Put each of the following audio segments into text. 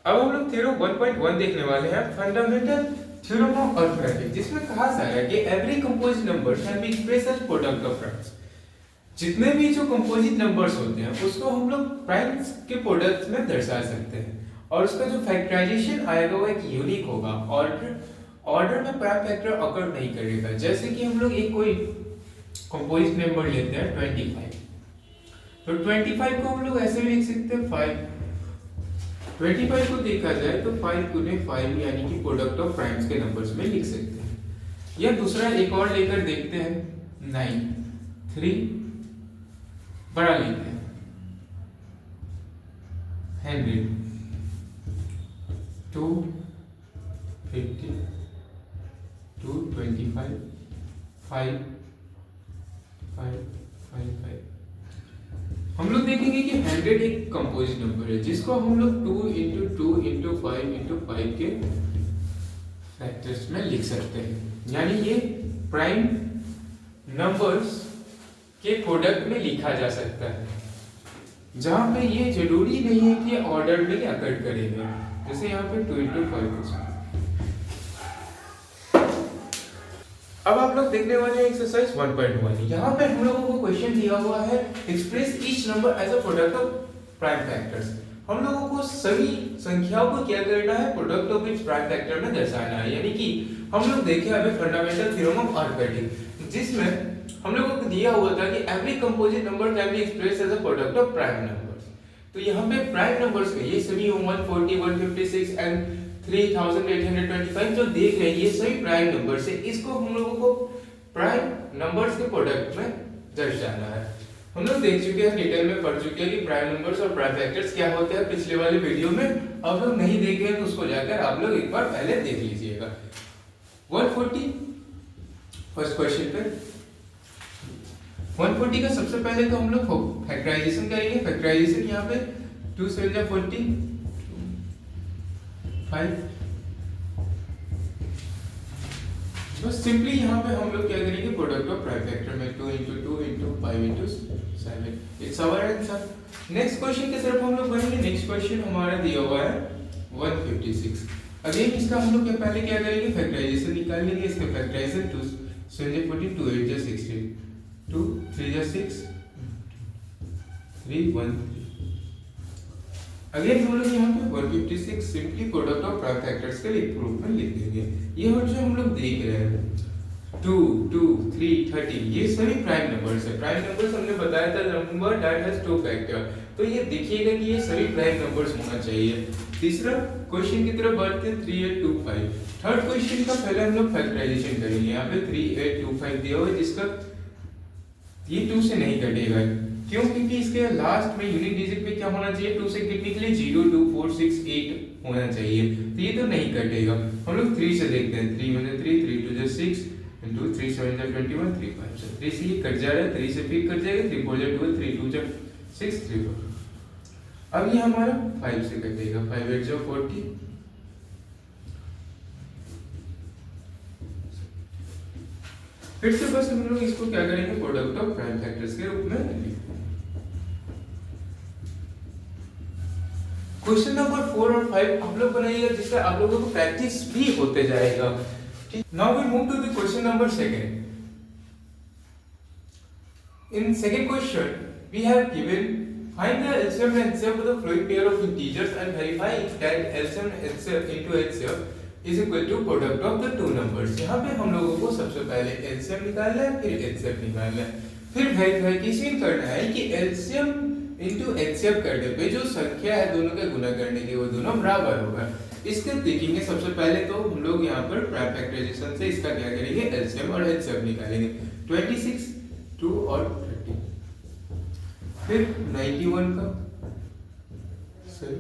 अब हम लोग थ्योरम 1.1 देखने वाले हैं, फंडामेंटल थ्योरम ऑफ अर्थमेटिक, जिसमें कहा जा रहा है कि every composite number can be expressed as product of primes. जितने भी जो कंपोजिट नंबर्स होते हैं उसको हम लोग प्राइम्स के प्रोडक्ट में दर्शा सकते हैं, और उसका जो फैक्टराइजेशन आएगा वो एक यूनिक होगा। ऑर्डर में प्राइम फैक्टर अकर नहीं करेगा। जैसे कि हम लोग एक कोई कंपोजिट नंबर लेते हैं 25, तो 25 को हम लोग ऐसे भी लिख सकते हैं 5। 25 को देखा जाए तो 5 गुने 5 यानी कि प्रोडक्ट ऑफ प्राइम्स के नंबर्स में लिख सकते हैं। या दूसरा एक और लेकर देखते हैं 9, 3 बड़ा लेते हैं 100, 2, 50, 2, 25, 5, 5, 5, 5। हम लोग देखेंगे कि 100 एक कंपोजिट नंबर है जिसको हम लोग 2 इंटू 2 इंटू 5 इंटू 5 के फैक्टर्स में लिख सकते हैं, यानी ये प्राइम नंबर्स के प्रोडक्ट में लिखा जा सकता है, जहां पे ये जरूरी नहीं है कि ऑर्डर में अकर करेंगे। जैसे यहाँ पे 2 इंटू 5। अब आप लोग देखने वाले हैं एक्सरसाइज 1.1। यहाँ पे हम लोगों को क्वेश्चन दिया हुआ है, express each number as a product of prime factors. हम लोगों को सभी संख्याओं को क्या करना है, product of its prime factor में दर्शाना है। यानी कि हम लोग देखे अभी फंडामेंटल थ्योरम ऑफ अर्थमेटिक, जिसमें हम लोगों को दिया हुआ था कि every composite number can be expressed as a product of prime numbers. तो यहाँ पे प्राइम नंबर्स में ये सभी 140, 156 एंड 3825 जो देख रहे हैं ये सभी प्राइम नंबर्स है। इसको हम लोगों को प्राइम नंबर्स के प्रोडक्ट में दर्शाना है। हम लोग देख चुके हैं, डिटेल में पढ़ चुके हैं कि प्राइम नंबर्स और प्राइम फैक्टर्स क्या होते हैं पिछले वाले वीडियो में। आप लोग नहीं देखे हैं तो उसको जाकर आप लोग एक बार पहले देख लीजिएगा। 140 फर्स्ट क्वेश्चन पे 140 का सबसे पहले तो हम लोग फैक्टराइजेशन करेंगे। फैक्टराइजेशन यहाँ पे 2 7 जा 40, 5। बस सिंपली यहाँ पे हम लोग क्या करेंगे, प्रोडक्ट ऑफ प्राइम फैक्टर में 2 into 2 into 5 into 7। It's our answer. Next question की तरफ हम लोग बढ़ेंगे। नेक्स्ट क्वेश्चन हमारा दिया हुआ है 156। अगेन इसका हम लोग पहले क्या करेंगे, फैक्टराइजेशन निकाल लेंगे। इसका फैक्टराइजेशन 2 7 जा 40, 2 8 जा 16, 2 3 जा 6, 3 1 3। अगेन हम लोग यहाँ पे 156 simply product of prime factors के रूप में लिख देंगे। ये जो हम लोग देख रहे हैं 2 2 3 13 ये सभी प्राइम नंबर्स है। प्राइम नंबर्स हमने बताया था नंबर दैट हैज 2 फैक्टर, तो ये देखिएगा कि ये सभी प्राइम नंबर्स होना चाहिए। तीसरा क्वेश्चन की तरफ बढ़ते हैं 3825। थर्ड क्वेश्चन का पहले हम लोग फैक्टराइजेशन करेंगे। यहाँ पे 3825 दिया हुआ है जिसका ये 2 से नहीं कटेगा। क्यों? क्योंकि इसके लास्ट में यूनिट डिजिट पे क्या होना चाहिए, 2 से कटने के लिए 0 2 4 6 8 होना चाहिए, तो ये तो नहीं कटेगा। हम लोग 3 से देखते हैं। 3 1 3 3 2 6 इंटू 3 7 21 3 5 से 3 से ये कट जा रहा है, 3 से फिर कट जाएगा, 3 4 12 3 2 6 3 4। अब ये हमारा 5 से कटेगा, 5 8 40। फिर से बस हम लोग इसको क्या करेंगे, प्रोडक्ट ऑफ प्राइम फैक्टर्स के रूप में लिखेंगे। क्वेश्चन नंबर 4 और 5 आप लोग बनाइएगा, जिससे आप लोगों को प्रैक्टिस भी होते जाएगा। Now we move to the question number 2। In second question we have given find the LCM and HCF of the following pair of integers and verify that LCM into HCF is equal to product of the two numbers। यहाँ पे हम लोगों को सबसे पहले LCM निकालना है, फिर HCF निकालना है, फिर वेरिफिकेशन करना है कि LCM into HCF करने पे जो संख्या है दोनों का गुना करने के वो दोनों बराबर होगा। इसके देखेंगे सबसे पहले तो हम लोग यहाँ पर प्राइम फैक्टराइजेशन से इसका क्या करेंगे, LCM और HCF निकालेंगे। 26 2 और 30, फिर 91 का सही,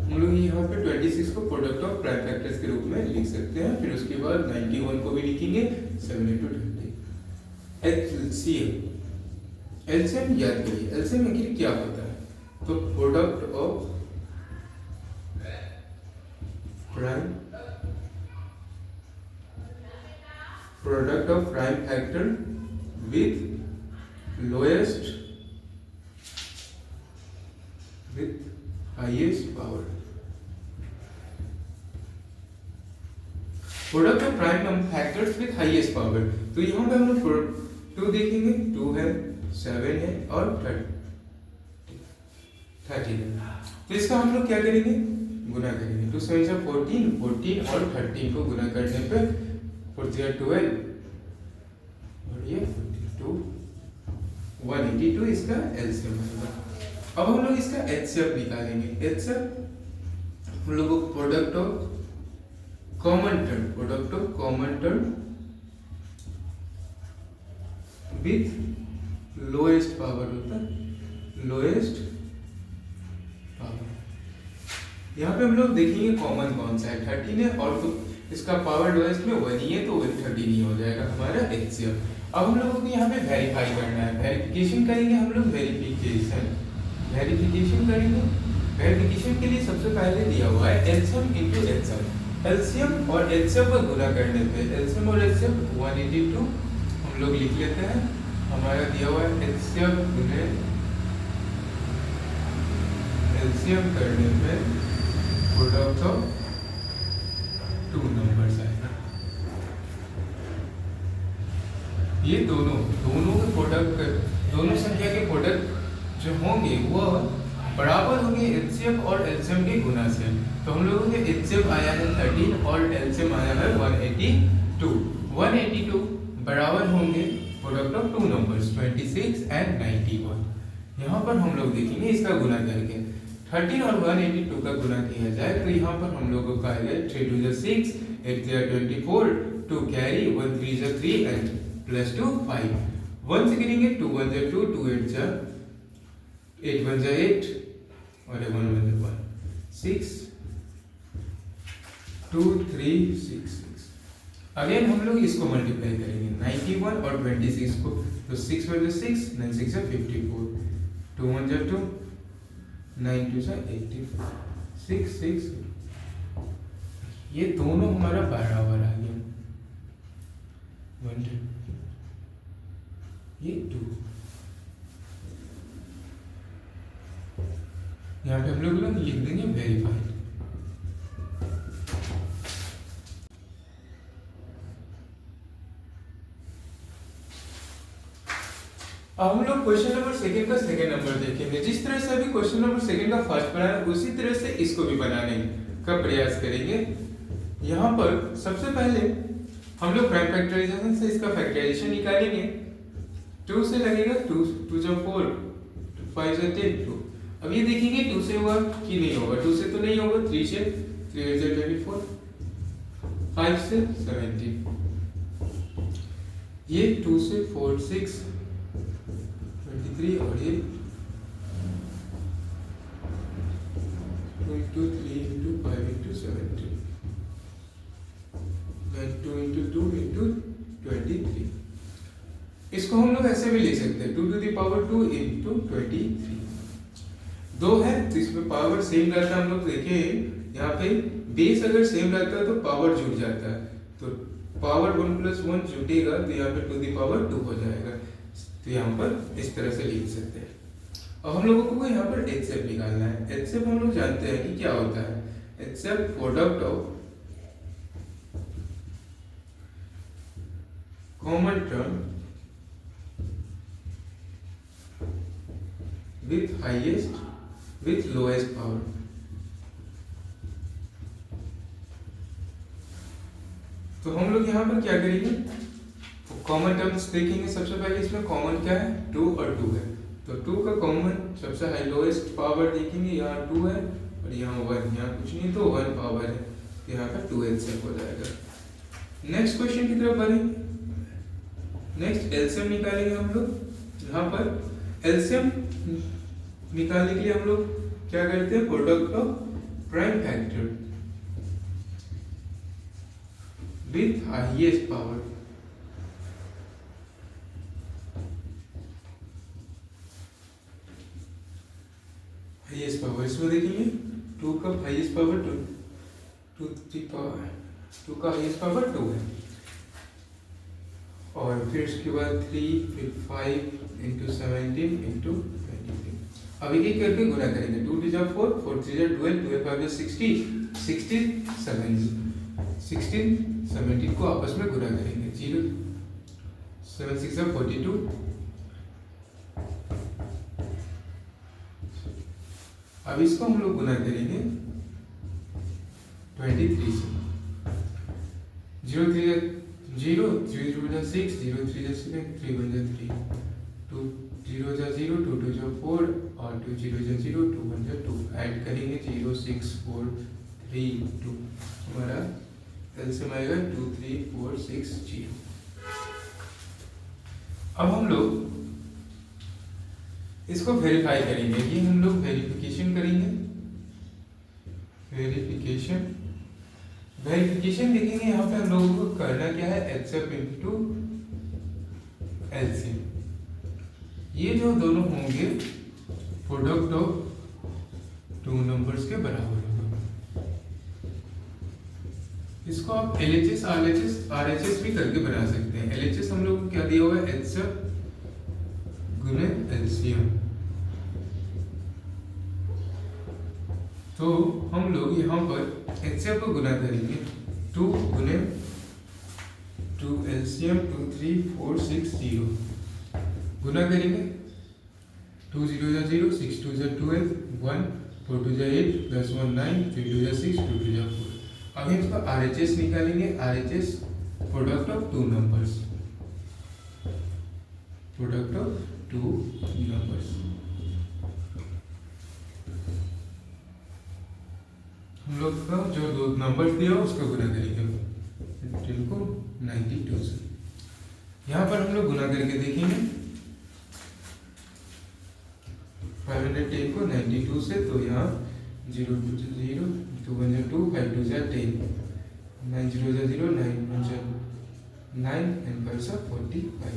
हम लोग यहाँ पे 26 को प्रोडक्ट ऑफ प्राइम फैक्टर्स के रूप में लिख सकते हैं। फिर उसके बाद 91 को भी लिखेंगे 7 into 20। एलसीएम याद करिए, एलसीएम आखिर क्या होता है, तो product of prime factor with lowest with highest power. Product of prime number factors with highest power, तो यहाँ पे हम लोग 2 देखेंगे, 2 है, 7 है और 13 है। तो इसका हम लोग क्या करेंगे, गुना करेंगे। 2 7 से 14, 14 और 13 को गुना करने पे 4 12 और ये 42, 182 इसका एलसीएम आएगा। अब हम लोग इसका एचसीएफ निकालेंगे। एचसीएफ हम लोग को product of common term with lowest power होता है, लोएस्ट पावर। यहाँ पे हम लोग देखेंगे कॉमन कौन सा है, 13 है और तो इसका पावर लोएस्ट में 1 ही है, तो 13 ही हो जाएगा हमारा एचसीएफ। अब हम लोगों को यहाँ पे वेरीफाई करना है, वेरिफिकेशन करेंगे हम लोग, वेरिफिकेशन करेंगे। वेरिफिकेशन के लिए सबसे पहले दिया हुआ है एलसीएम इंटू एचसीएफ। एलसीएम और एचसीएफ को गुना करने पे एलसीएम और एचसीएफ 182 हम लोग लिख लेते हैं। हमारा दिया हुआ है एचसीएफ गुने एलसीएम करने पे प्रोडक्ट ऑफ 2 नंबर्स आएगा। ये दोनों के प्रोडक्ट, दोनों संख्या के प्रोडक्ट जो होंगे वो बराबर होंगे एचसीएफ और एलसीएम के गुना से। तो हम लोगों के एचसीएफ आया है 13 और एलसीएम आया है 182 बराबर होंगे प्रोडक्ट ऑफ 2 नंबर्स 26 एंड 91। यहाँ पर हम लोग देखेंगे इसका गुना करके 13 और 182 का गुना किया जाए तो यहाँ पर हम लोगों का आएगा 3 2 6, 8 24, 2 कैरी, 1 3 3 एंड प्लस 2 5। 1 से गिनेंगे 2 1 2, 2 8 1 8 और 1 1 1 6 2 3 6 6। अगेन हम लोग इसको मल्टीप्लाई करेंगे 91 और 26 को, तो 6 1 6, 9 6 54, 2 1 2, 9 2 84, 6 6। ये दोनों हमारा बराबर आ गया 1 2, ये 2। यहाँ पे हम लोग लिख देंगे वेरीफाइड। अब हम लोग क्वेश्चन नंबर सेकंड का सेकंड नंबर देखेंगे। जिस तरह से अभी क्वेश्चन नंबर सेकंड का फर्स्ट बनाया उसी तरह से इसको भी बनाने का प्रयास करेंगे। यहाँ पर सबसे पहले हम लोग प्राइम फैक्टराइजेशन से इसका फैक्टराइजेशन निकालेंगे। 2 से लगेगा 2 2 4, 5 से 10 2। अब ये देखेंगे 2 से होगा कि नहीं होगा, 2 से तो नहीं होगा, 3 से 3 24, 5 से 17, ये 2 से 4 6 23 और ये 2 into 3 into 5 into 17, then 2 into 2 into 23। इसको हम लोग ऐसे भी लिख सकते हैं 2 to the power 2 into 23। 2 है तो इसमें पावर सेम रहता है। हम लोग देखें यहाँ पे बेस अगर सेम रहता है तो पावर जुड़ जाता है, तो पावर 1 + 1 जुटेगा तो यहाँ पे 2 the power 2 हो जाएगा। तो यहाँ पर इस तरह से लिख सकते हैं। अब हम लोगों को यहाँ पर एचसीएफ निकालना है। एचसीएफ हम लोग जानते हैं कि क्या होता है। HCF product of common term with highest with lowest power. तो हम लोग यहाँ पर क्या करेंगे, कॉमन टर्म्स देखेंगे। सबसे पहले इसमें कॉमन क्या है, 2 और 2 है, तो 2 का कॉमन सबसे हाई लोएस्ट पावर देखेंगे। यहाँ 2 है और यहाँ 1, यहाँ कुछ नहीं तो 1 पावर है, यहाँ पर 2 एलसीएम हो जाएगा। नेक्स्ट क्वेश्चन की तरफ बढ़ेंगे। नेक्स्ट एलसीएम निकालेंगे हम लोग। यहाँ पर एलसीएम निकालने के लिए हम लोग क्या करते हैं, product of prime factor with highest power. Highest power इसमें देखेंगे 2 का हाईएस्ट पावर 2 का हाईएस्ट पावर 2 है। और फिर उसके बाद 3, फिर 5 इंटू 17 इंटू 23। अब एक एक करके गुना करेंगे। 2 2 जा 4, 4 3 जा 12, 12 5 जा 60, 16 17 को आपस में गुना करेंगे। 0 7 6 जा 42। अब इसको हम लोग गुना करेंगे 23 से। 0 3 जा 0, 0 2 जा 6, 0 3 जा 7, 3 1 जा 3, 2 0 जा 0, 2 2 जा 4 और 2 0 जा 0, 2 1 जा 2। ऐड करेंगे 0 6 4 3 2, हमारा एलसीएम आएगा 2 3 4 6 0। अब हम लोग इसको वेरीफाई करेंगे। ये हम लोग वेरिफिकेशन करेंगे। वेरिफिकेशन देखेंगे। यहाँ पे हम लोगों को करना क्या है, एचसीएफ इनटू एलसीएम। ये जो दोनों होंगे प्रोडक्ट ऑफ टू नंबर्स के बराबर होगा। इसको आप एलएचएस आरएचएस भी करके बना सकते हैं। एलएचएस हम लोग को क्या दिया हुआ है, एचसीएफ गुने एलसीएम। तो हम लोग यहाँ पर एचसीएफ को गुना करेंगे 2 गुने 2 एलसीएम 2 3 4 6 0 गुना करेंगे। 2 0 जा 0, 6 2 जा 12, 1 4 2 जा 8 प्लस 1 9, 3 2 जा 6, 2 2 जा 4। अब हम इसका आरएचएस निकालेंगे। RHS product of two numbers, product of two numbers. हम लोग का जो दो नंबर दिया उसका गुना करेंगे 15 को 92 से। यहाँ पर हम लोग गुना करके देखेंगे 510 को 92 से। तो यहाँ 0 2 0, 2 1 जा 2, 5 2 जा 10, 9 0 जा 0, 9 1 जा 9 and 5 जा 45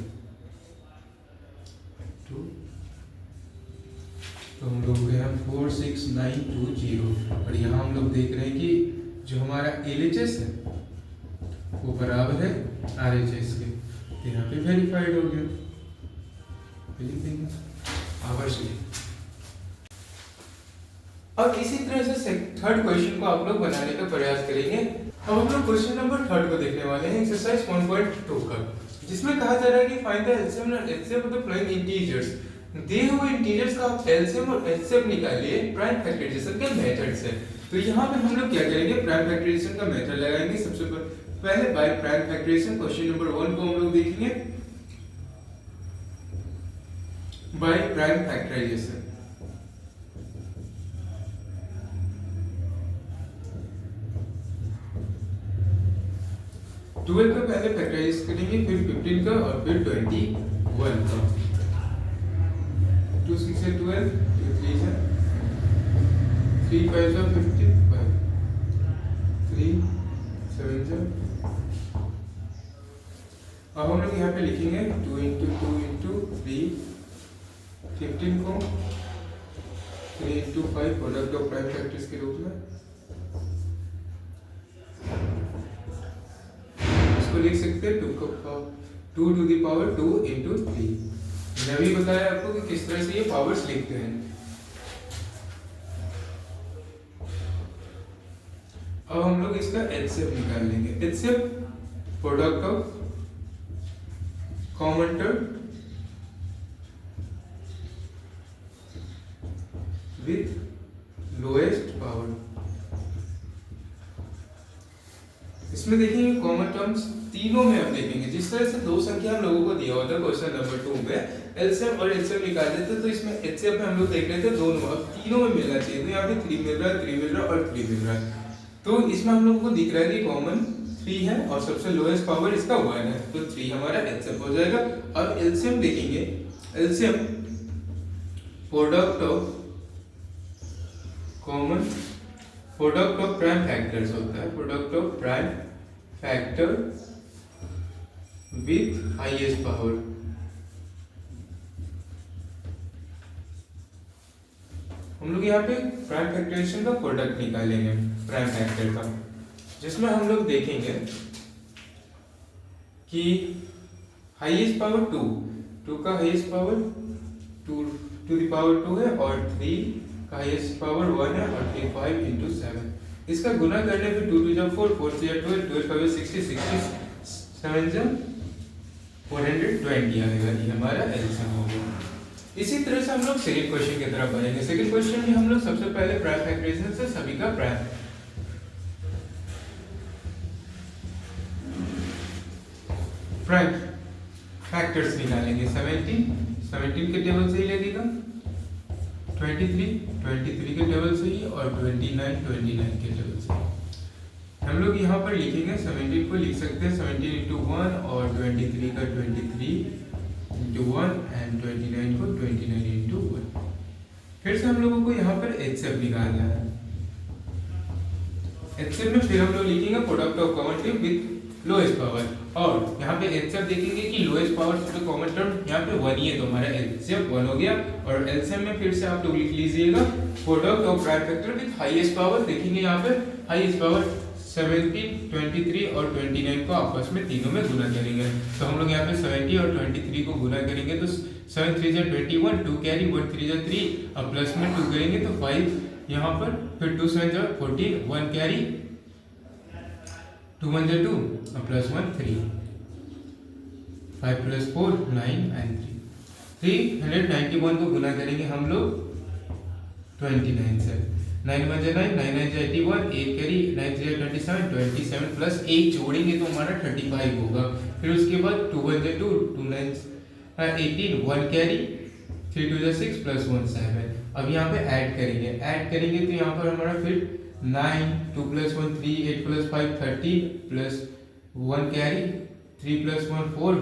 2। तो हम लोग यहाँ 4 6 9 2 0। और यहाँ हम लोग देख रहे हैं कि जो हमारा एलएचएस है वो बराबर है आरएचएस के। तो यहाँ पे वेरीफाइड हो गया। अब इसी तरह से थर्ड क्वेश्चन को आप लोग बनाने का प्रयास करेंगे। अब हम लोग क्वेश्चन नंबर 3 को देखने वाले हैं, एक्सरसाइज 1.2 का, जिसमें कहा जा रहा है कि फाइंड द एलसीएम और HCF of the following integers. दिए हुए इंटीजर्स का आप एलसीएम और एचसीएफ निकालिए प्राइम फैक्टराइजेशन के मेथड से। तो यहाँ पे हम लोग क्या करेंगे, प्राइम फैक्टराइजेशन का मेथड लगाएंगे। सबसे पहले by prime factorization question number 1 को हम लोग देखेंगे बाय प्राइम फैक्टराइजेशन। ट्वेल्व का पहले फैक्टराइज करेंगे, फिर 15 का और फिर 21 का। 2 6 से 12, 2 3 से 3 5 से 55, 3 7 से। अब हम लोग यहाँ पे लिखेंगे 2 इंटू 2 इंटू 3, 15 को 3 into 5 product of prime factors के रूप में लिख सकते हैं 2 टू द पावर 2 इंटू 3। मैंने अभी बताया आपको कि किस तरह से ये पावर्स लिखते हैं। अब हम लोग इसका एचसीएफ निकाल लेंगे। HCF product of common term with lowest power. इसमें देखेंगे कॉमन टर्म्स तीनों में हम देखेंगे। जिस तरह से दो संख्या हम लोगों को दिया हुआ था क्वेश्चन नंबर 2 में एलसीएम और एचसीएफ निकालते थे, तो इसमें एचसीएफ में हम लोग देख रहे थे दोनों, अब तीनों में मिलना चाहिए। तो यहाँ पे 3 मिल रहा है, 3 मिल रहा है और 3 मिल रहा है। तो इसमें हम लोगों को दिख रहा है कि कॉमन 3 है और सबसे लोएस्ट पावर इसका 1 है, तो 3 हमारा एचसीएफ हो जाएगा। अब एलसीएम देखेंगे, LCM product of common product of prime factors होता है, product of prime factor with highest power. हम लोग यहाँ पे प्राइम फैक्टराइजेशन का प्रोडक्ट निकालेंगे प्राइम फैक्टर का, जिसमें हम लोग देखेंगे कि हाईएस्ट पावर 2, 2 का highest power 2 to the power 2 है और 3 का हाईएस्ट पावर 1 है और 3 5 into 7। इसका गुना करने पे 2 2 जा 4, 4 से 12, 12 5 60, 60 7 जा 420 आएगा। ये हमारा एलसीएम हो गया। इसी तरह से हम लोग सेकंड क्वेश्चन की तरफ बढ़ेंगे। सेकंड क्वेश्चन में हम लोग सबसे पहले प्राइम फैक्टराइजेशन से सभी का प्राइम फैक्टर्स निकालेंगे। 17 के टेबल से ही लगेगा, 23 के टेबल से ही और 29 के टेबल से। हम लोग यहाँ पर लिखेंगे 17 को लिख सकते हैं 17 into 1 और 23 का 23 into 1 एंड 29 को 29 into 1। फिर से हम लोगों को यहाँ पर एचसीएफ निकालना है। एचसीएफ में फिर हम लोग लिखेंगे product of common term with lowest power, और यहाँ पे एचसीएफ देखेंगे कि लोएस्ट पावर से कॉमन टर्म यहाँ पे 1 ही है, तो हमारा एचसीएफ 1 हो गया। और एलसीएम में फिर से आप लोग लिख लीजिएगा product of prime factor with highest power. देखेंगे यहाँ पे हाईएस्ट पावर 17, 23 और 29 को आपस में तीनों में गुना करेंगे। तो हम लोग यहाँ पे 70 और 23 को गुना करेंगे तो 7 3 जा 21, 2 कैरी, 1 3 जा 3, अब प्लस में 2 करेंगे तो 5 यहाँ पर, फिर 2 7 जा 14, 1 कैरी, 2 1 जा 2, अब प्लस 1 3, 5 प्लस 4 9 एंड 391 को गुना करेंगे हम लोग 29 से। 9 1 जा 9, 9 9 जा 81, 8 कैरी, 9 3 जा 27, 27 प्लस 8 जोड़ेंगे तो हमारा 35 होगा। फिर उसके बाद 2 1 जा 2, 2 9 18, 1 कैरी, 3 2 जा 6 प्लस 1 7। अब यहाँ पे ऐड करेंगे तो यहाँ पर हमारा फिर 9 2 plus 1 3, 8 plus 5 13 plus 1 carry, 3 plus 1 4,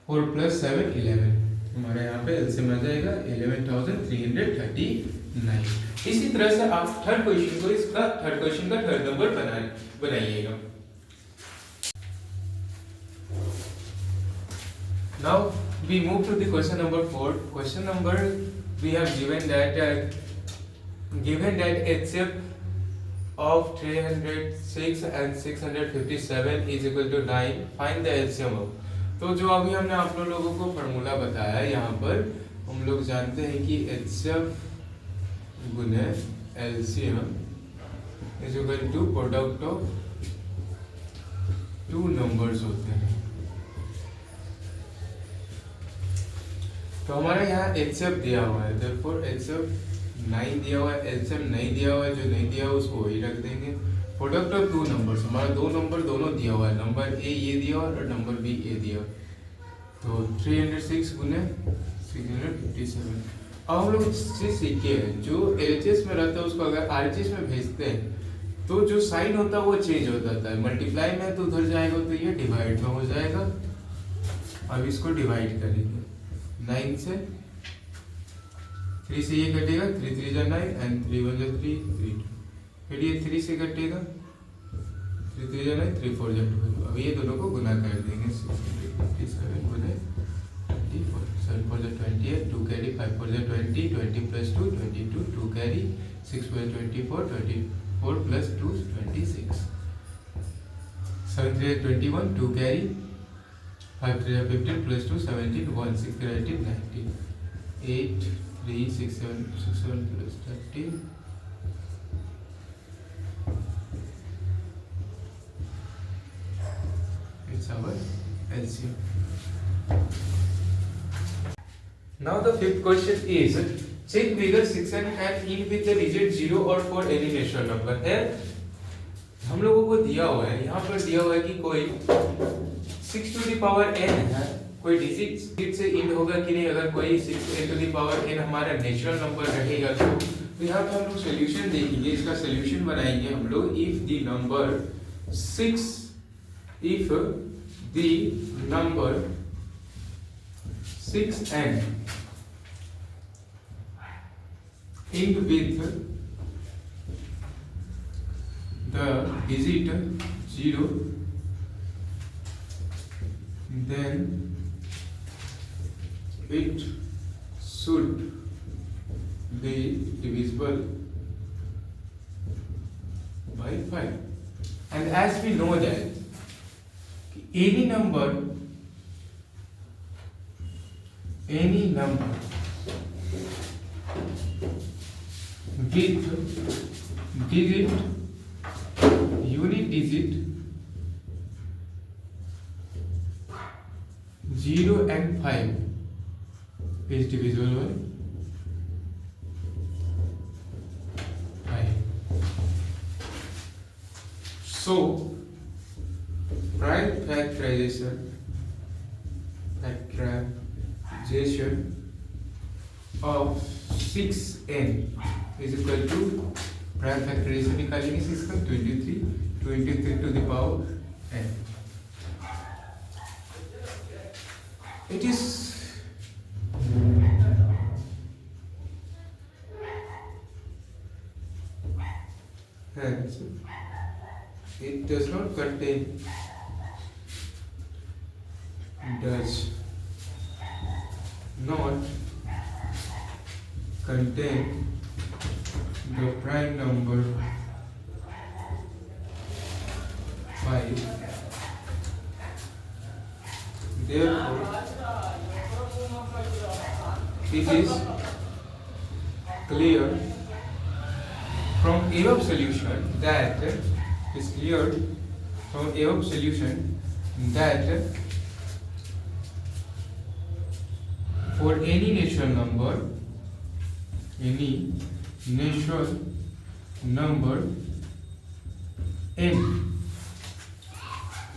4 plus 7 11। हमारे यहाँ पे एलसीएम आ जाएगा 11,339। इसी तरह से आप थर्ड क्वेश्चन का थर्ड नंबर बनाइएगा। Now we move to the question number 4. Question number we have given that HCF of 306 and 657 is equal to 9. Find the LCM of। तो जो अभी हमने आप लोगों को फॉर्मूला बताया यहाँ पर हम लोग जानते हैं कि HCF गुने LCM is equal to product of two numbers होते हैं। तो हमारा यहाँ HCF दिया हुआ है, therefore HCF 9 दिया हुआ है, LCM नहीं दिया हुआ है, जो नहीं दिया हुआ उसको वही रख देंगे। प्रोडक्ट ऑफ टू नंबर्स, हमारा दो नंबर दोनों दिया हुआ है, नंबर ए ये दिया हुआ और नंबर बी ए दिया हुआ। तो 306 गुने 657। अब हम लोग चीज सीखे हैं, जो एलएचएस में रहता है उसको अगर आरएचएस में भेजते हैं तो जो साइन होता है वो चेंज हो जाता है। मल्टीप्लाई में तो उधर जाएगा तो ये डिवाइड में हो जाएगा। अब इसको डिवाइड करेंगे 9 से, 3 से ये कटेगा, 3 3 जा 9 एंड 3 1 जा 3 3 2। फिर ये 3 से कटेगा, 3 3 जा 9, 3 4 जा 2। अब ये दोनों को गुना कर देंगे 657 गुने 24, 7 4 जा 28, 2 कैरी, 5 4 जा 20, 20 प्लस 2 22, 2 कैरी, 6 4 24, 24 प्लस 2 26, 7 3 जा 21, 2 कैरी, 5 3 जा 15 plus 2 17, 1 6 3 18 19, 8 3 6 7 plus 13, it's our LCM. Now the fifth question is check figure 6 and in with the digit 0 or for any natural number है। हम लोगों को दिया हुआ है, यहाँ पर दिया हुआ है कि कोई 6 to the power n है, कोई डिजिट से इंड होगा कि नहीं। अगर कोई 6 to the power n हमारा नेचुरल नंबर रहेगा तो यहाँ पे हम लोग सोल्यूशन देखेंगे, इसका सोल्यूशन बनाएंगे हम लोग। If the number 6n end with the digit 0, then it should be divisible by 5। and as we know that any number with digit unit digit 0 and 5 is divisible by 5. So prime factorization of 6n is equal to prime factorization निकालेंगे 6 का 23 to the power n. It is hence it does not contain the prime number 5. Therefore, it is clear from above solution that for any natural number n,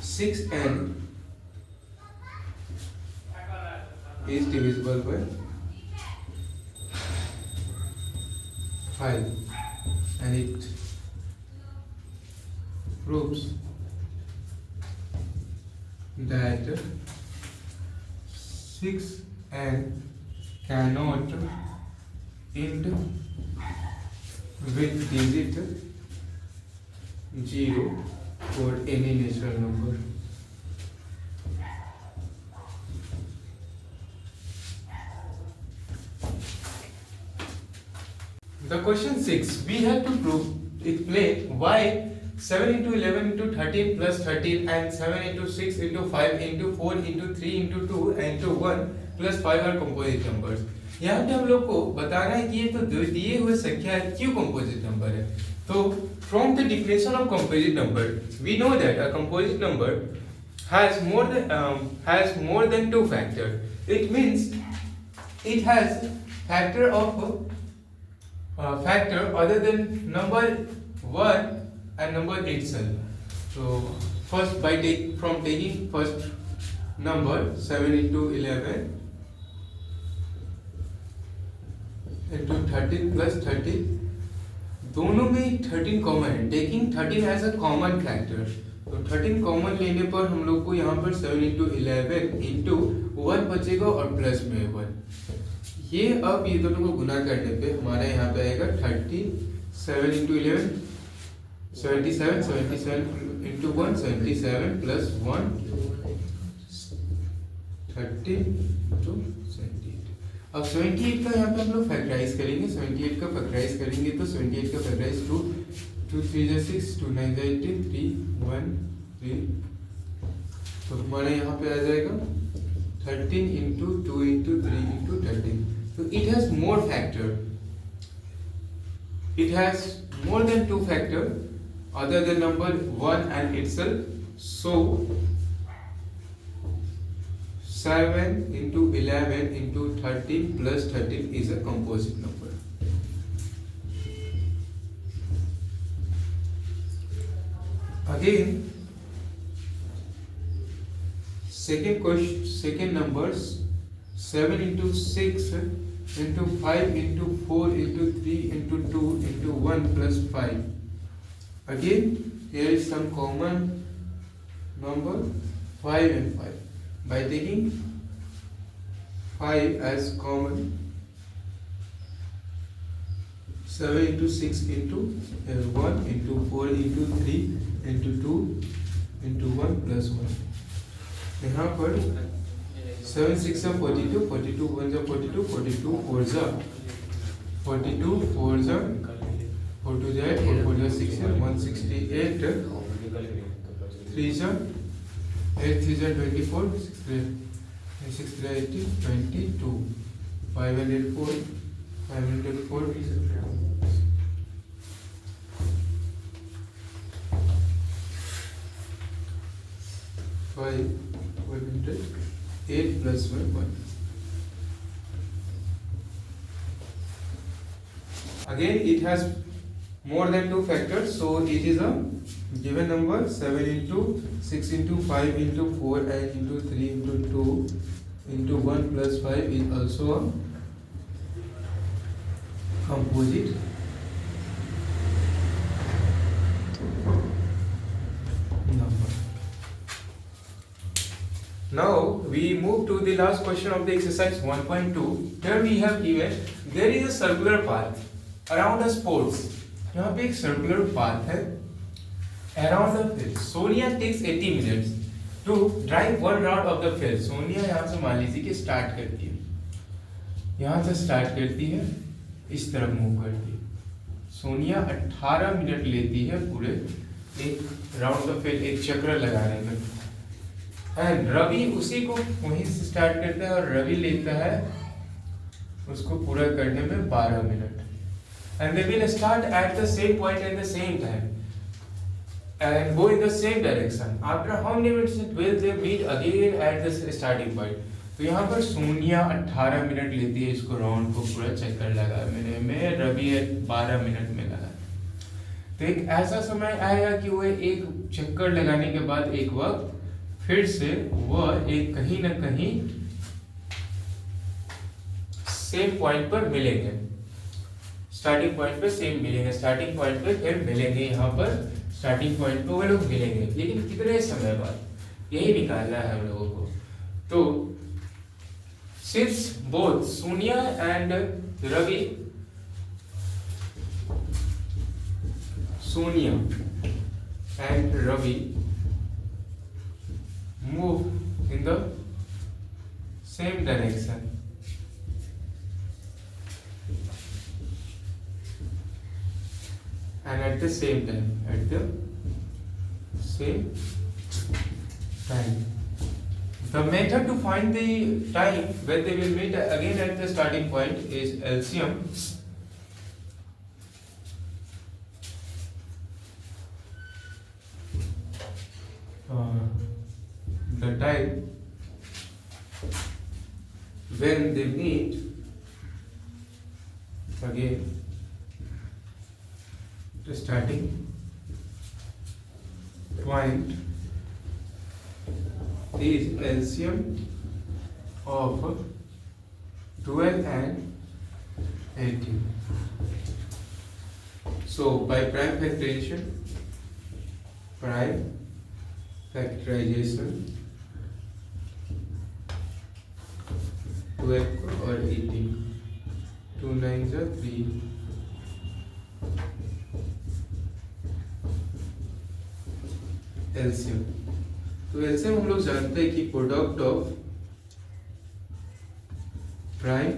6n is divisible by 5, and it proves that 6n cannot end with digit 0 for any natural number. The question 6, we have to explain why 7 into 11 into 13 plus 13 and 7 into 6 into 5 into 4 into 3 into 2 into 1 plus 5 are composite numbers. यहाँ पे हम लोग को बताना है कि ये तो दिए हुए संख्या क्यों composite number है. तो from the definition of composite number, we know that a composite number has more than two factors. It means it has factor other than number 1 and number itself. So first taking first number 7 into 11 into 13 plus 13, दोनों में 13 common है. Taking 13 as a common factor, तो 13 common लेने पर हम लोग को यहाँ पर 7 into 11 into 1 बचेगा और प्लस में 1. ये अब ये दोनों को गुना करने पे हमारा यहाँ पे आएगा 13, 7 into 11 77, 77 into 1 77 plus 1 30 into 78. अब 78 का यहाँ पे हम लोग फैक्टराइज करेंगे. 78 का फैक्टराइज करेंगे तो 78 का फैक्टराइज 2 3 6 2 9 18 3 1 3, तो हमारे यहाँ पे आ जाएगा 13 into 2 into 3 into 13. So it has more factor. It has more than two factor other than number 1 and itself. So 7 into 11 into 13 plus 13 is a composite number. Again, second numbers 7 into 6 into 5 into 4 into 3 into 2 into 1 plus 5. Again, here is some common number 5 and 5. By taking 5 as common, 7 into 6 into 1 into 4 into 3 into 2 into 1 plus 1. यहाँ पर 7 6 are 42, 42 1 are 42, 42 4 are 42 4 are 4 2 are 4 4 are 6 168, 3 are 8 3 24, 6 3 80, 22, 504, 504, 500, 8 plus 1. Again, it has more than two factors, so it is a given number. 7 into 6 into 5 into 4 and into 3 into 2 into 1 plus 5 is also a composite number. Now we move to the last question of the exercise 1.2. Here we have given there is a circular path around the sports. यहाँ पे एक circular path है around the field. Sonia takes 80 minutes to drive one round of the field. Sonia यहाँ से मान लीजिए कि start करती है, यहाँ से स्टार्ट करती है, इस तरफ मूव करती है. सोनिया 18 मिनट लेती है पूरे एक राउंड द फील्ड, एक चक्कर लगाने में. एंड रवि उसी को वहीं से स्टार्ट करता है और रवि लेता है उसको पूरा करने में 12 minute. And they will start at the same point at the same time and go in the same direction. After how many minutes will they meet again at the starting point? तो यहाँ पर Sonia 18 minute लेती है इसको round को पूरा चक्कर लगाने में, रवि 12 मिनट में लगा. तो एक ऐसा समय आएगा कि वो एक चक्कर लगाने के बाद एक वक्त फिर से वह एक कहीं ना कहीं सेम पॉइंट पर मिलेंगे. स्टार्टिंग पॉइंट पे सेम मिलेंगे, स्टार्टिंग पॉइंट पे फिर मिलेंगे, यहाँ पर स्टार्टिंग पॉइंट पे वो लोग मिलेंगे, लेकिन कितने समय बाद, यही निकालना है हम लोगों को. तो since both Sonia and Ravi, Sonia and Ravi move in the same direction, and at the same time, the method to find the time when they will meet again at the starting point is LCM. The time when they meet again the starting point is LCM of 12 and 18. So by prime factorization 12 और 18, 2 9 3, LCM. तो LCM हम लोग जानते हैं कि product of prime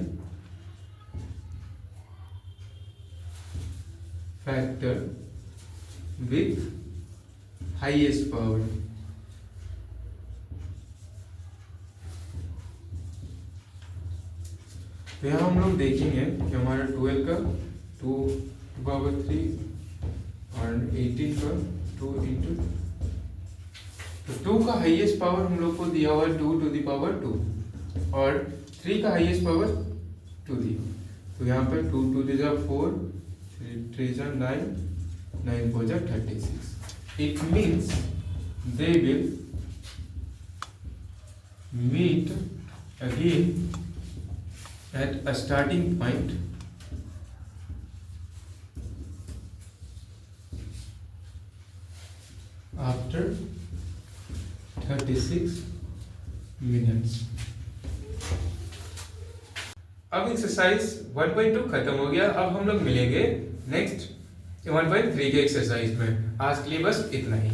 factor with highest power. तो यहाँ हम लोग देखेंगे कि हमारा 12 का 2 पावर 3 और 18 का 2 इंटू, तो 2 का हाईएस्ट पावर हम लोग को दिया हुआ 2 टू द पावर 2 और 3 का हाईएस्ट पावर 2 दी. तो यहाँ पे 2 to the 4, 3 9, 9 4 36. It means they will meet again at a starting point after 36 minutes. अब एक्सरसाइज 1.2 खत्म हो गया. अब हम लोग मिलेंगे नेक्स्ट 1.3 के एक्सरसाइज में. आज के लिए बस इतना ही.